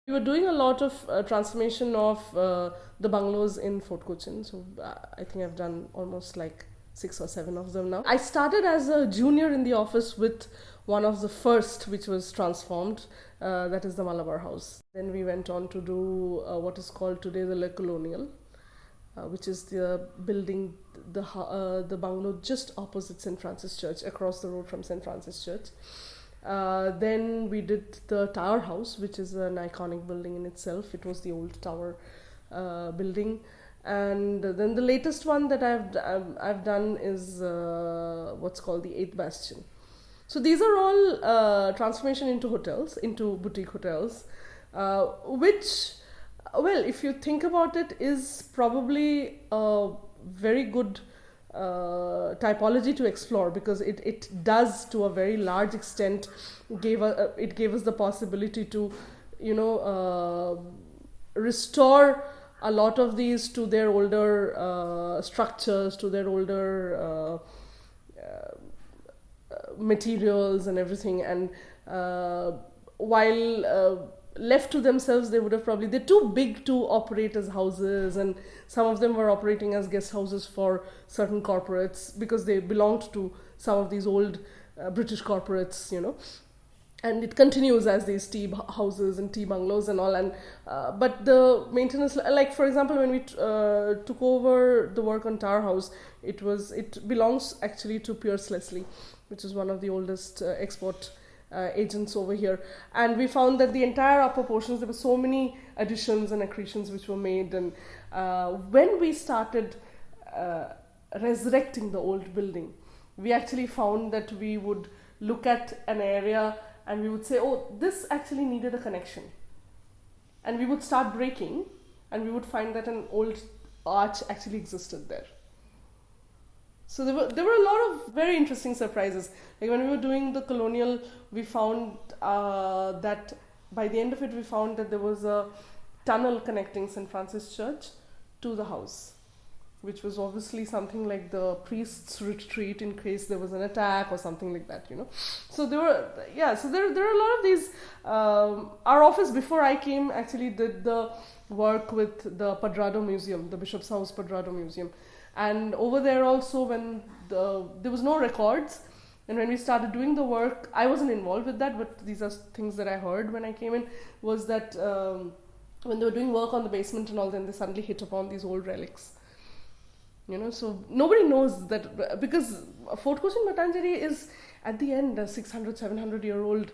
We were doing a lot of transformation of the bungalows in Fort Cochin. So I think I've done almost like 6 or 7 of them now. I started as a junior in the office with one of the first which was transformed, that is the Malabar House. Then we went on to do what is called today the Le Colonial, which is the building, the bungalow just opposite St. Francis Church, across the road from St. Francis Church. Then we did the Tower House, which is an iconic building in itself. It was the old tower building. And then the latest one that I've done is what's called the 8th Bastion. So these are all transformation into hotels, into boutique hotels, which, well, if you think about it, is probably a very good typology to explore, because it does to a very large extent gave us the possibility to restore a lot of these to their older structures, to their older materials and everything. And while left to themselves, they would have probably, they're too big to operate as houses, and some of them were operating as guest houses for certain corporates because they belonged to some of these old British corporates, and it continues as these tea houses and tea bungalows and all. And but the maintenance, like for example, when we took over the work on Tower House, it belongs actually to Pierce Leslie, which is one of the oldest export agents over here. And we found that the entire upper portions, there were so many additions and accretions which were made. And when we started resurrecting the old building, we actually found that we would look at an area and we would say, oh, this actually needed a connection. And we would start breaking, and we would find that an old arch actually existed there. So there were a lot of very interesting surprises. Like when we were doing the colonial, we found that by the end of it, we found that there was a tunnel connecting St. Francis Church to the house, which was obviously something like the priest's retreat in case there was an attack or something like that, So there were, so there are a lot of these. Our office, before I came, actually did the work with the Padrado Museum, the Bishop's House Padrado Museum. And over there also, when there was no records, and when we started doing the work, I wasn't involved with that, but these are things that I heard when I came in, was that when they were doing work on the basement and all, then they suddenly hit upon these old relics. So nobody knows that, because Fort Cochin Mattancherry is at the end a 600, 700-year-old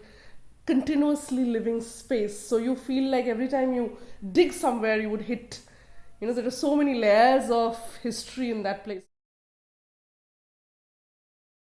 continuously living space. So you feel like every time you dig somewhere, you would hit, there are so many layers of history in that place.